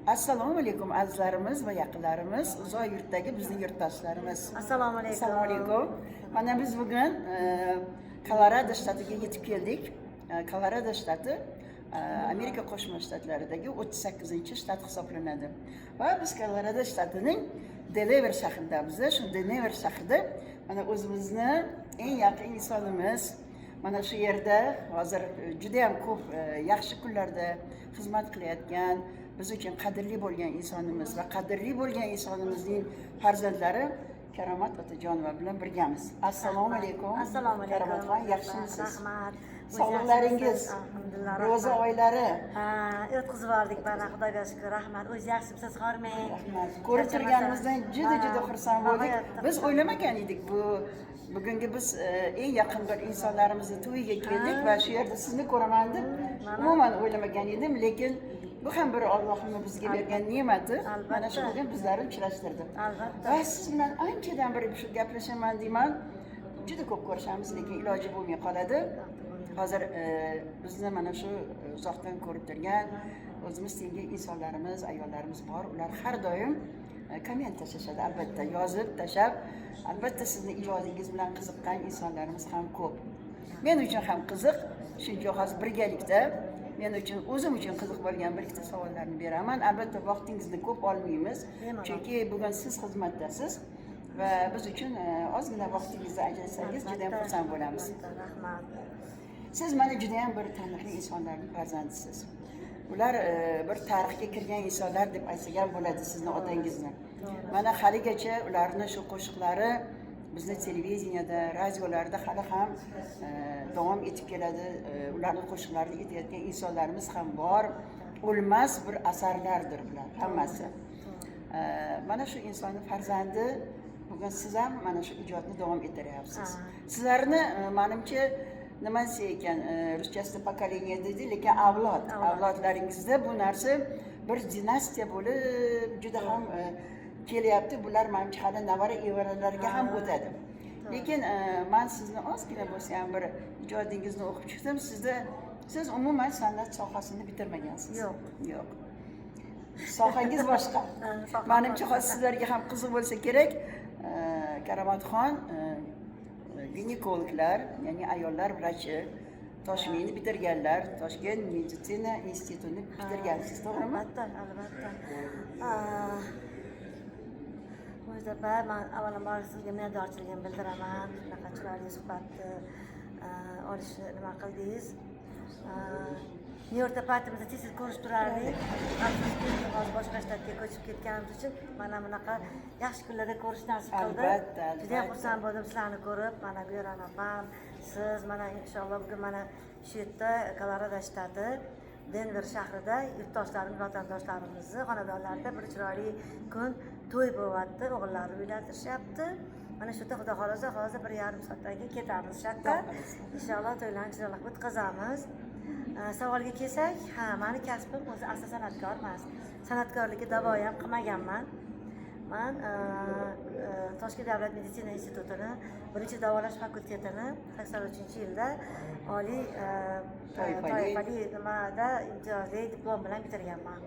Assalomu alaykum azizlarimiz va yaqinlarimiz, uzoq yurtdagi bizning yurtdoshlarimiz. Assalomu alaykum. Assalomu alaykum. Mana biz bugun Kolorado shtatiga yetib keldik. Kolorado shtati Amerika Qo'shma Shtatlaridagi 38-shtat hisoblanadi. Va biz Kolorado shtatining Delaware shahridamiz. Shu Delaware shahrida mana o'zimizni eng yaqin insonimiz mana shu yerda hozir juda ham ko'p yaxshi kunlarda xizmat qilayotgan, biz uchun qadrli bo'lgan insonimiz va qadrli bo'lgan insonimizning farzandlari Karomat Otajonova bilan birgamiz. Assalomu alaykum. Assalomu alaykum. Karomatxon, yaxshimisiz? Rahmat. Sog'liqlaringiz, alhamdulillah. ro'za oylari. O'tkazib oldik bana, Xudoga shukr. Rahmat. O'zingiz yaxshimisiz, hormang. Rahmat. Ko'rib turganimizdan juda xursand bo'ldik. Biz o'ylamagan edik bugungi biz eng yaqin bir insonlarimizni to'yiga keldik va shu yerda sizni ko'raman deb umuman o'ylamagan edim, lekin bu ham bir Allohning bizga bergan ne'mati. Mana shu bugun bizlarni uchrashtirdi. Albatta. Va siz bilan anchadan beri shu gaplashaman deyman. Juda ko'p ko'rishamiz, lekin iloji bo'lmay qoladi. Hozir bizni mana shu uzoqdan ko'rib turgan o'zimiz tengi insonlarimiz, ayollarimiz bor. Ular har doim komment tashlashadi, albatta yozib tashlab, albatta sizni ijodingiz bilan qiziqqan insonlarimiz ham ko'p. Men uchun ham qiziq, chunki hozir birgalikda men uchun o'zim uchun qiziq bo'lgan bir ikkita savollarni beraman. Albatta vaqtingizni ko'p olmaymiz, chunki bugun siz xizmatdasiz va biz uchun ozgina vaqtingizni ajratsangiz juda ham xursand bo'lamiz. Rahmat. Siz mana juda ham bir taniqli insonlarning farzandisiz. Ular bir tarixga kirgan insonlar deb aytsak ham bo'ladi sizni otangizni. Mana haligacha ularning shu qo'shiqlari bizni televideniyada, radiolarda hali ham davom etib keladi. Ularning qo'shiqlarini aytayotgan insonlarimiz ham bor. O'lmas bir asarlardir bular hammasi. Mana shu insonning farzandi bugun siz ham mana shu ijodni davom ettiryapsiz. Sizlarni menimcha nima desa ekan, ruschasida pokoleniya deydi, lekin avlodlaringizda bu narsa bir dinastiya bo'lib juda ham kelyapti. Bular menimcha hali navara evaralarga ham o'tadi. Lekin men sizni ozgina bo'lsa ham bir ijodingizni o'qib chiqdim. Siz umuman san'at sohasini bitirmagansiz. Yo'q. Sohangiz boshqa. Menimcha hozir sizlarga ham qiziq bo'lsa kerak. Karomatxon ginekologlar, ya'ni ayollar vrachi, Toshkentni bitirganlar, Toshkent meditsina institutini bitirgansiz, to'g'rimi? Albatta. O'zda men avvalambor sizga minnatdorchiligimni bildiraman. Shunaqa chiroyli suhbatni olishni nima qildingiz. Nyu-Yorkda paytimizda tez ko'rishib turardik. Hozir boshqa shtatga ko'chib ketganimiz uchun mana bunaqa yaxshi kunlarda ko'rish nasib qildi. Albatta. Juda ham xursand bo'ldim sizlarni ko'rib. Mana Gulram opam, siz mana inshaalloh bugun mana shu yerda Kolorado shtati Denver shahrida yurtdoshlarimiz, vatandoshlarimizni xonadonlarida bir chiroyli kun to'y bo'lyapti. O'g'illarni uylantirishyapti. Mana shu yerda Xudo xolasa hozir 1,5 soatdan keyin ketamiz shaqqa. Inshaalloh to'ylarni chiroyli o'tkazamiz. Savolga kelsak, meni kasbim o'zi asli san'atkor emas. San'atkorlikka da'vo ham qilmaganman. Men Toshkent davlat meditsina institutini, birinchi davolash fakultetini 83-yilda oliy toifali nimada imtiyozli diplom bilan bitirganman.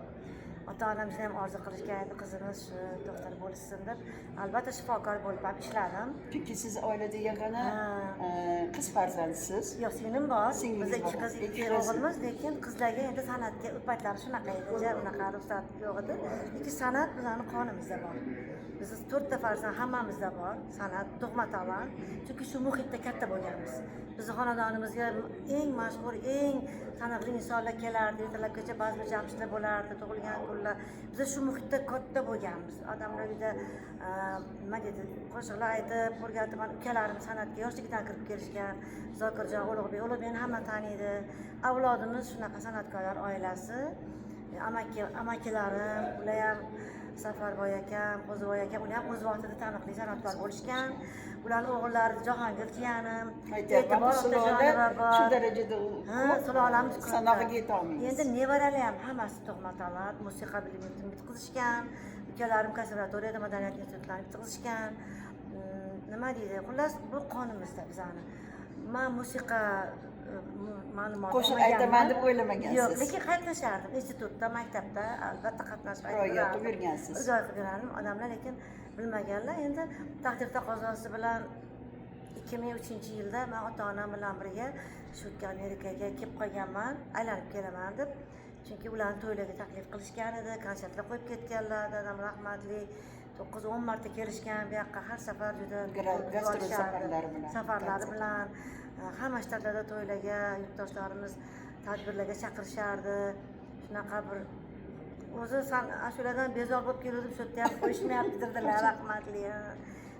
Ota-onam juda ham orzu qilishgan, qizimiz shu doktor bo'lsin deb, albatta shifokor bo'lib ham ishladim. Chunki siz oilada yagona qiz farzandisiz. Yo'q, singlim bor. Biz ikki qiz, ikki o'g'ilmiz, lekin qizlarga endi san'atga u paytlari shunaqa edi, unaqa ruxsat yo'q edi. Lekin san'at bizning qonimizda bor. Biz 4 ta farzand hammamizda bor, san'at tug'ma talant. Chunki shu muhitda katta bo'lganmiz. Bizning xonadonimizga eng mashhur, eng taniqli insonlar kelardi, ertalabgacha ba'zi jamshidlar bo'lardi, tug'ilgan kunlar. Biz shu muhitda katta bo'lganmiz. Odamlar juda nima deydi, qo'shiqlar aytib, o'rgatib, ukalarim san'atga yoshligidan kirib kelishgan. Zokirjon Ulug'bekni hamma taniydi. Avlodimiz shunaqa san'atkorlar oilasi. Amakilarim, ular ham Safarboy akam, Qo'ziboy akam, ular ham o'z vaqtida taniqli san'atkor bo'lishgan. Ularning o'g'illari Jahongir jiyanim, E'tibor Otajonova bor. Shu darajada sulolamiz sanoqqa yeta olmaymiz. Endi nevaralari ham hammasi tug'ma talant, musiqa bilimini bitkazishgan. Ukalarim konservatoriyada madaniyat institutlarini bitkazishgan. Nima deydi? Xullas bu qonimizda bizani. Men musiqa ma'lumot Qo'shiq olmaganman. aytaman deb o'ylamagansiz. Yo'q, lekin qatnashardim. Institutda, maktabda albatta qatnashib Ro'y o'qib yurgansiz. Ro'y o'qib yurardim. Odamlar lekin bilmaganlar. Endi taqdir taqozosi bilan 2003-yilda men ota-onam bilan birga shu Amerikaga kelib qolganman, aylanib kelaman deb. Chunki ularni to'ylarga taklif qilishgan edi, konsertlar qo'yib ketganlar, dadam rahmatli 9-10 marta kelishgan bu yoqqa har safar juda gastrol safarlari bilan hamma shtatlarda to'ylarga yurtdoshlarimiz tadbirlarga chaqirishardi. Shunaqa bir o'zi shulardan bezor bo'lib keldim, shu yerda ham qo'yishmayapti dedilar rahmatli.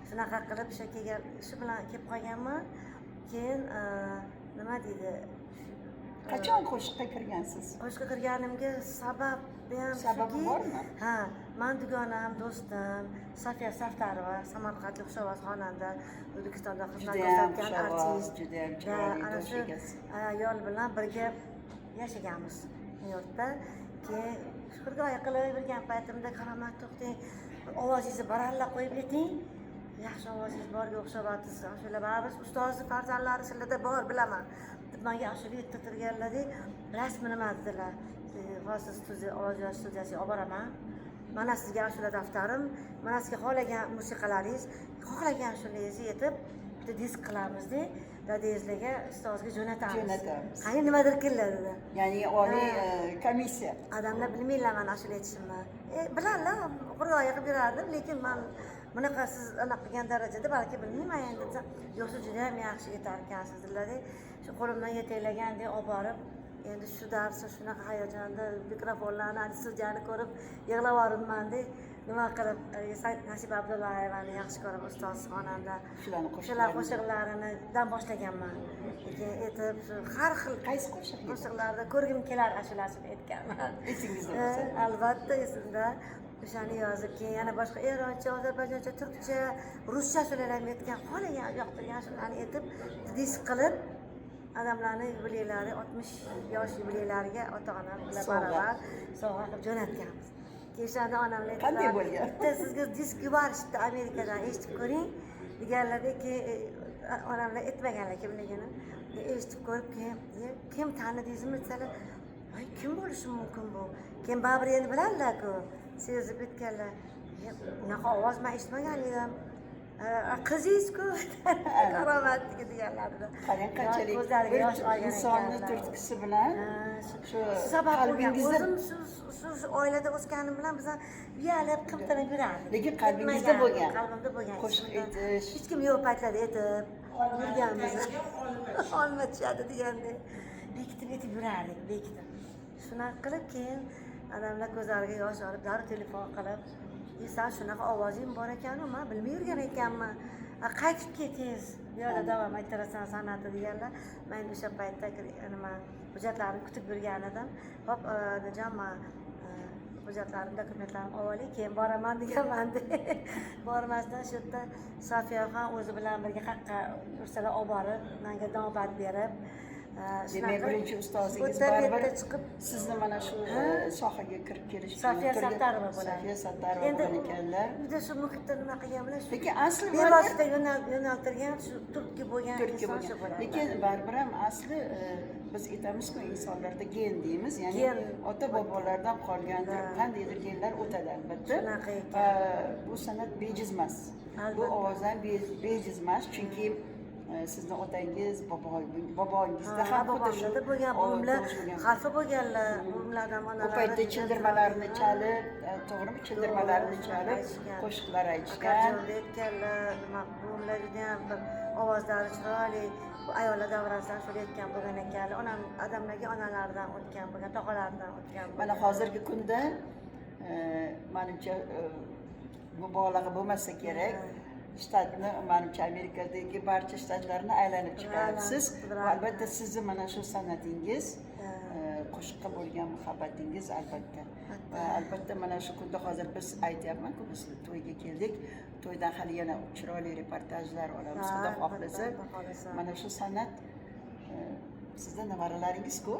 Shunaqa qilib o'sha kelgan shu bilan kelib qolganman. Keyin nima deydi? Qachon qo'shiqqa kirgansiz? Qo'shiqqa kirganimga Sababi bormi? Ha, men dugonam, do'stim Safiya Saftarova, Samarqandlik xushovoz xonanda, O'zbekistonda xizmat ko'rsatgan artist. Juda ham chiroyli Ana shu ayol bilan birga yashaganmiz Nyu-Yorkda. Keyin shukurgo'y qilib yurgan paytimda qaramat to'xting, ovozingizni baralla qo'yib keting. Yaxshi ovozingiz borga o'xshabyapsiz. Shular baribir ustozni farzandlari sizlarda bor bilaman. Menga ashula ayttirganlar-dek, rasmi nima dedilar? Hozir studiya, ovoz yosh studiyasiga olib boraman. Mana sizga ashula daftarim, mana sizga xohlagan musiqalaringiz, xohlagan ashulangizni yetib, bitta disk qilamiz-da, dadangizlarga, ustozga jo'natamiz. Qani nimadir qilinglar dedi. Ya'ni oliy komissiya. Odamlar bilmaylar men ashula aytishimni. Bilarlar, qurg'oya qilib yurardim, lekin men bunaqa siz anaqa qilgan darajada balki bilmayman endi desam, yo'qsa juda ham yaxshi aytar ekansiz dedilar-da. Shu qo'limdan yetaklagandek olib borib, endi shu darsda shunaqa hayajonda mikrofonlarni, studiyani ko'rib yig'lab yuboribman-da. Nima qilib Nasib Abdullayevani yaxshi ko'rib ustoz xonanda shular qo'shiqlaridan boshlaganman. Keyin aytib har xil qaysi qo'shiqlarda ko'rgim kelar ashulasini aytganman. Esingizda bo'lsa? Albatta esimda. O'shani yozib, keyin yana boshqa eroncha, ozarbayjoncha, turkcha, ruscha ashulalarni aytgan, xohlagan yoqtirgan ashulalarni aytib, disk qilib odamlarning yubileylari 60 yosh yubileylariga ota-onam bilan baravar sovg'a qilib jo'natganmiz. Keyin o'shanda onamlar aytdilar, qanday bo'lgan? bitta sizga disk yuborishdi Amerikadan, eshitib ko'ring deganlarda, keyin onamlar aytmaganlar kimligini. Eshitib ko'rib, keyin kim tanidingizmi desalar, "Voy, kim bo'lishi mumkin bu?" Keyin baribir endi biladilar-ku. Sezib aytganlar, "Unaqa ovoz men eshitmagan edim. Qizingiz-ku, karomatli deganlarida." Qarang qanchalik ko'zlariga yosh olgan insonni turtkisi bilan shu sabab bo'lgan. qalbingizda, O'zim shu oilada o'sganim bilan biz uyalib qimtinib yurardik. lekin qalbingizda bo'lgan. Qalbimda bo'lgan. Qo'shiq aytish. Hech kim yo'q paytlarda aytib yurganmiz. Olma tushadi deganda bekitib aytib yurardik, bekitib. Shunaqa qilib keyin odamlar ko'zlariga yosh olib, darrov telefon qilib, "Sen shunaqa ovozing bor ekan, men bilmay yurgan ekanman. Qaytib ketingiz, bu yerda davom ettirasan san'atni" deganlar. Men o'sha paytda nima hujjatlarimni kutib yurgan edim. Hop, jon men hujjatlarimni, dokumentlarimni olib, keyin boraman deganman. Bormasdan shu yerda Safiya ham o'zi bilan birga haqqa ursalar olib borib, menga navbat berib, demak birinchi ustozingiz baribir sizni mana shu sohaga kirib kelishga Safiya Sattarova bo'ladi. Safiya Sattarova bo'lgan ekanlar. Juda shu muhitda nima qilgan bilan shu Lekin asli bevosita yo'naltirgan shu turtki bo'lgan inson shu bo'ladi. Lekin baribir ham asli biz aytamizku insonlarda gen deymiz, ya'ni ota bobolardan qolgan qandaydir genlar o'tadi albatta. Shunaqa ekan. Bu san'at bejiz emas. Bu ovoz ham bejiz emas, chunki sizni otangiz, bobongizda ham xuddi bo'lgan buvimlar xalfa bo'lganlar, buvimlardan onalar. Bu paytda childirmalarni chalib, to'g'rimi? Childirmalarni chalib, qo'shiqlar aytishgan. Aytganlar, buvimlar juda ham bir ovozlari chiroyli, bu ayollar davrasidan so'rayotgan bo'lgan ekanlar. Onam odamlarga onalaridan o'tgan bo'lgan, tog'alaridan o'tgan bo'lgan. Mana hozirgi kunda menimcha mubolag'a bo'lmasa kerak. Shtatni, menimcha Amerikadagi barcha shtatlarni aylanib chiqyapsiz. Albatta sizni mana shu san'atingiz, qo'shiqqa bo'lgan muhabbatingiz albatta mana shu kunda hozir biz aytyapman-ku, biz to'yga keldik. To'ydan hali yana chiroyli reportajlar olamiz, Xudo xohlasa. Mana shu san'at sizda nevaralaringiz-ku,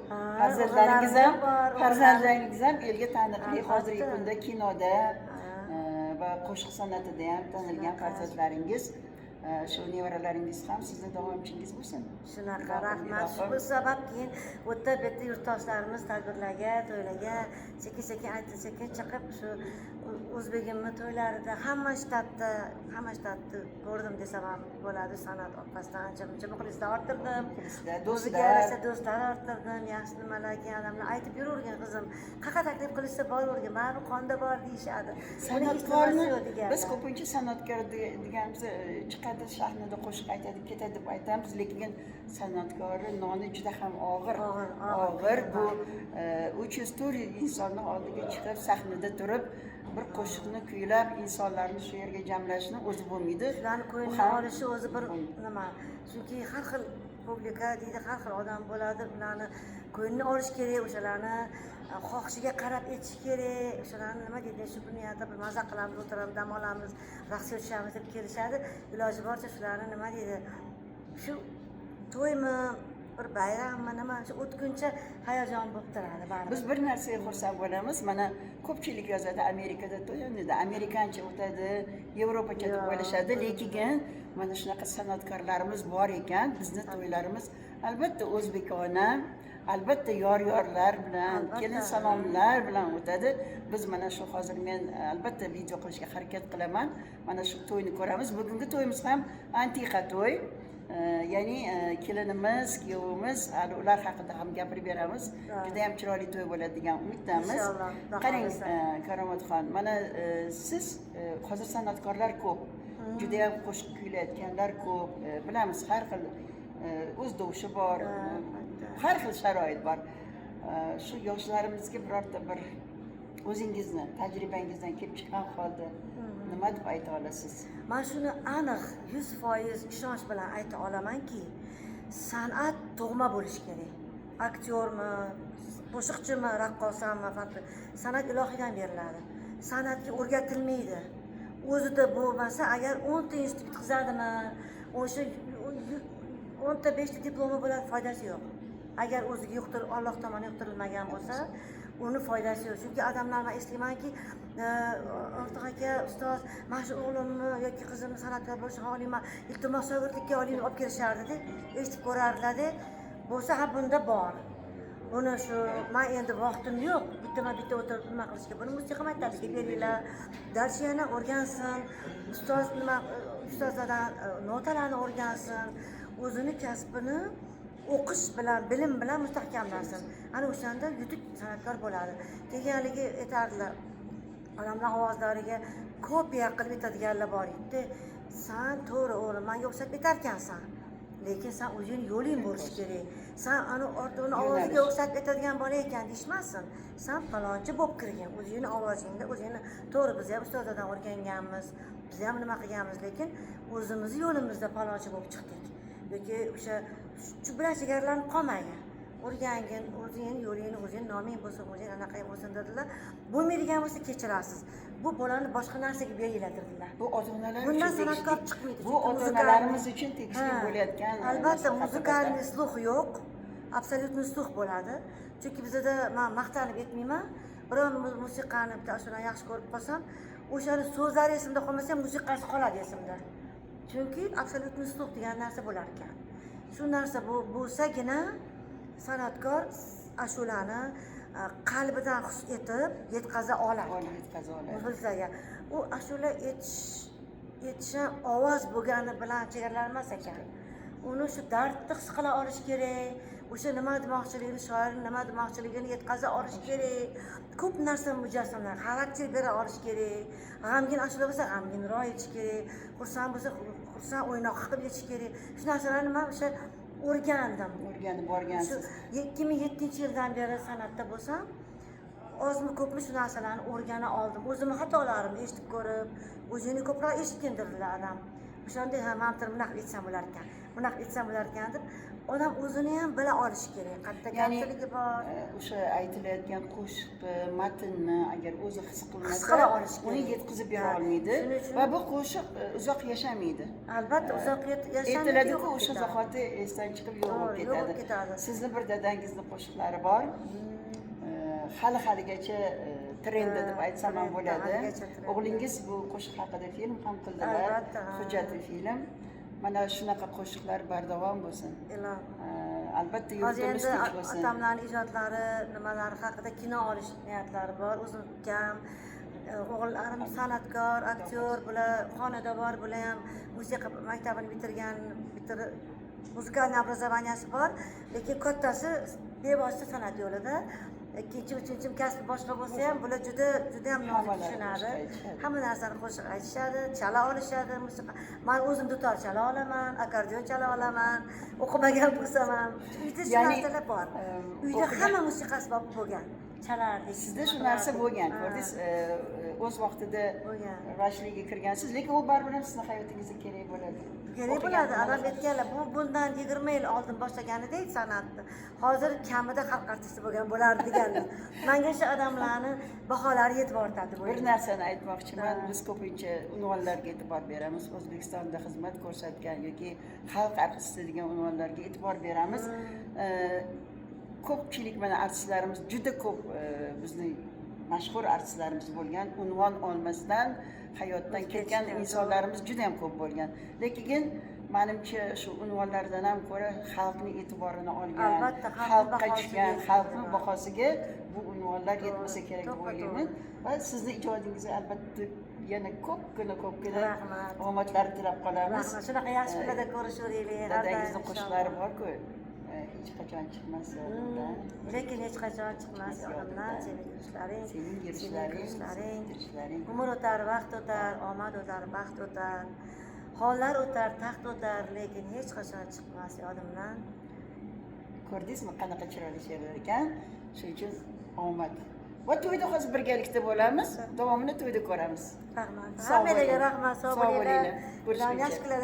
farzandlaringiz ham elga taniqli hozirgi kunda kinoda va qo'shiq san'atida ham tanilgan farzandlaringiz shu nevaralaringiz ham sizni davomchingiz bo'lsin. Shunaqa rahmat. Shu sabab keyin o'ta bitta yurtdoshlarimiz tadbirlarga, to'ylarga sekin-sekin aytib chiqib shu o'zbegimni to'ylarida hamma shtatda ko'rdim desam ham bo'ladi. San'at orqasidan ancha-muncha muxlislar orttirdim. O'ziga yarasha do'stlar orttirdim. Yaxshi nimalar keyin odamlar aytib yuravergan qizim. Qayerga taklif qilishsa boravergan. Mana bu qonda bor deyishadi. San'atkorni biz ko'pincha san'atkor deganimiz chiqadi sahnada qo'shiq aytadi, ketadi deb aytamiz, lekin san'atkorni noni juda ham og'ir. Bu 300-400 insonni oldiga chiqib sahnada turib bir qo'shiqni kuylab insonlarni shu yerga jamlashni o'zi bo'lmaydi. Ularni ko'nglini olishi o'zi bir nima. Chunki har xil publika deydi, har xil odam bo'ladi. Ularni ko'nglini olish kerak, o'shalarni xohishiga qarab etish kerak. O'shalarni nima deydi, shu niyatda bir maza qilamiz, o'tiramiz, dam olamiz, raqsga tushamiz deb kelishadi. Iloji boricha shularni nima deydi, shu to'ymi, bir bayrammi nima, shu o'tguncha hayajon bo'lib turadi baribir. Biz bir narsaga xursand bo'lamiz. Mana ko'pchilik yozadi, Amerikada to'y o'ynaydi, amerikancha o'tadi, yevropacha deb o'ylashadi, lekin mana shunaqa san'atkorlarimiz bor ekan. Bizning to'ylarimiz albatta o'zbekona, albatta yor-yorlar bilan, kelin salomlar bilan o'tadi. Biz mana shu hozir men albatta video qilishga harakat qilaman. Mana shu to'yni ko'ramiz. Bugungi to'yimiz ham antiqa to'y. Ya'ni kelinimiz, kuyovimiz, ular haqida ham gapirib beramiz. Juda ham chiroyli to'y bo'ladi degan umiddamiz. Qarang, Karomatxon, mana siz hozir san'atkorlar ko'p. Juda ham qo'shiq kuylayotganlar ko'p. Bilamiz, har xil o'zdoshi bor, har xil sharoit bor. Shu yoshlarimizga birorta bir o'zingizni tajribangizdan kelib chiqqan holda nima deb ayta olasiz? Men shuni aniq 100% ishonch bilan ayta olamanki, san'at tug'ma bo'lishi kerak. Aktyormi, qo'shiqchimi, raqqosammi, farqi. San'at ilohiydan beriladi. San'atga o'rgatilmaydi. O'zida bo'lmasa, agar 10 ta institut bitkazadimi, o'sha 10 ta 5 ta diplomi bilan foydasi yo'q. Agar o'ziga yuqtirib, Alloh tomonidan yuqtirilmagan bo'lsa, uni foydasi yo'q. Chunki odamlar men eslaymanki, Ortiq aka, ustoz, mana shu o'g'limni yoki qizimni san'atkor bo'lishini xohlayman, iltimos shogirdlikka oling olib kelishardi-da, eshitib ko'rardilar-da. Bo'lsa ham bunda bor. Buni shu men endi vaqtim yo'q, bitta o'tirib nima qilishga. Buni musiqa maktabiga beringlar, darshiyani o'rgansin, ustozlardan notalarni o'rgansin, o'zini kasbini o'qish bilan, bilim bilan mustahkamlansin. Ana o'shanda yutuq san'atkor bo'ladi. Kelganligi aytardilar. Odamlar ovozlariga kopiya qilib aytadiganlar bor edi. Sen to'g'ri o'g'lim, menga o'xshab aytarkansan. Lekin sen o'zing yo'ling bo'lishi kerak. Sen ana ortiqni ovoziga o'xshab aytadigan bola ekan deyishmasin. Sen falonchi bo'lib kirgan. O'zingni ovozingda, o'zingni to'g'ri biz ham ustozlardan o'rganganmiz. Biz ham nima qilganmiz, lekin o'zimizni yo'limizda falonchi bo'lib chiqdik. Yoki o'sha shu bilan chegaralanib qolmagan. O'rgangin, o'zingni yo'lingni, o'zing noming bo'lsin, o'zing anaqa bo'lsin dedilar. Bo'lmaydigan bo'lsa kechirasiz. Bu bolani boshqa narsaga berilatirdilar. Bu ota-onalar uchun bundan san'atkor chiqmaydi. Bu ota-onalarimiz uchun tegishli bo'layotgan. Albatta, muzikalniy sluh yo'q. Absolyutni sluh bo'ladi. Chunki bizda men maqtanib aytmayman. Biron musiqani bitta ashuna yaxshi ko'rib qolsam, o'shani so'zlari esimda qolmasa ham musiqasi qoladi esimda. Chunki absolyutni sluh degan narsa bo'lar ekan. Shu narsa bo'lsagina san'atkor ashulani qalbidan his etib yetkaza oladi. Bizlarga u ashula etish ovoz bo'lgani bilan chegaralanmas ekan. Uni shu dardni his qila olish kerak. O'sha nima demoqchiligini, shoirning nima demoqchiligini yetkaza olish kerak. Ko'p narsa mujassamlar, xarakter bera olish kerak. G'amgin ashula bo'lsa, g'amginroq etish kerak. Xursand bo'lsa, xursand o'ynoq qilib etish kerak. Shu narsalarni men o'sha o'rganib borgansiz. 2007-yildan beri san'atda bo'lsam, ozmi ko'pmi shu narsalarni o'rgana oldim. O'zimni xatolarimni eshitib ko'rib, o'zini ko'proq eshitgandirlar odam. O'shanda ham men bunaqa etsam bo'lar ekan, bunaqa etsam bo'lar ekan deb odam o'zini ham bila olishi kerak. Qayerda kamchiligi bor. O'sha aytilayotgan qo'shiqni, matnni agar o'zi his qilmasa, uni yetkazib bera olmaydi va bu qo'shiq uzoq yashamaydi. Albatta, uzoq yashamaydi. Aytiladi-ku, o'sha zahoti esdan chiqib yo'q bo'lib ketadi. Sizni bir dadangizning qo'shiqlari bor. Hali-haligacha trendda deb aytsam ham bo'ladi. O'g'lingiz bu qo'shiq haqida film ham qildilar. Hujjatli film. mana shunaqa qo'shiqlar bardavom bo'lsin. Ilon. Albatta Hozir yurtimiz endi tinch bo'lsin. otamlarning ijodlari, nimalari haqida kino olish niyatlari bor. O'zim ukam, o'g'illarim san'atkor, aktyor, bular xonadavor, bular ham musiqa maktabini bitirib muzikal obrazovaniyasi bor, lekin kattasi bevosita san'at yo'lida. Ikkinchi, uchinchi kasbi boshqa bo'lsa ham bular juda ham nozik tushunadi. Hamma narsani qo'shiq aytishadi, chala olishadi, musiqa. Men o'zim dutor chala olaman, akordeon chala olaman, o'qimagan bo'lsam ham. Uyda shu narsalar bor. Uyda hamma musiqa asbobi bo'lgan. Chalardik. Sizda shu narsa bo'lgan, ko'rdingiz, o'z vaqtida rashliga kirgansiz, lekin u baribir ham sizni hayotingizda kerak bo'ladi. Kerak bo'ladi. Adam aytganlar, bu bundan 20 yil oldin boshlaganida san'atni. Hozir kamida xalq artisti bo'lgan bo'lardi deganlar. Menga shu odamlarni baholari yetib ortadi bu. Bir narsani aytmoqchiman, biz ko'pincha unvonlarga e'tibor beramiz. O'zbekistonda xizmat ko'rsatgan yoki xalq artisti degan unvonlarga e'tibor beramiz. Ko'pchilik mana artistlarimiz juda ko'p bizning mashhur artistlarimiz bo'lgan, unvon olmasdan hayotdan ketgan insonlarimiz juda ham ko'p bo'lgan. Lekin menimcha shu unvonlardan ham ko'ra xalqning e'tiborini olgan, xalqqa tushgan, xalqning bahosiga bu unvonlar yetmasa kerak deb o'ylayman. Va sizni ijodingizga albatta yana ko'pgina omadlar tilab qolamiz. Rahmat. Shunaqa yaxshi kunlarda ko'rishaveraylik. Dadangizni qo'shiqlari bor-ku. Hech qachon chiqmas. Lekin hech qachon chiqmas yodimdan sening yurishlaring. Umr o'tar, vaqt o'tar, omad o'tar, baxt o'tar. Hollar o'tar, taxt o'tar, lekin hech qachon chiqmas yodimdan. Ko'rdingizmi qanaqa chiroyli she'rlar ekan? Shuning uchun omad. Va to'yda hozir birgalikda bo'lamiz. Davomini to'yda ko'ramiz. Rahmat. Hammaga rahmat, sog' bo'linglar. Yaxshi kunlarda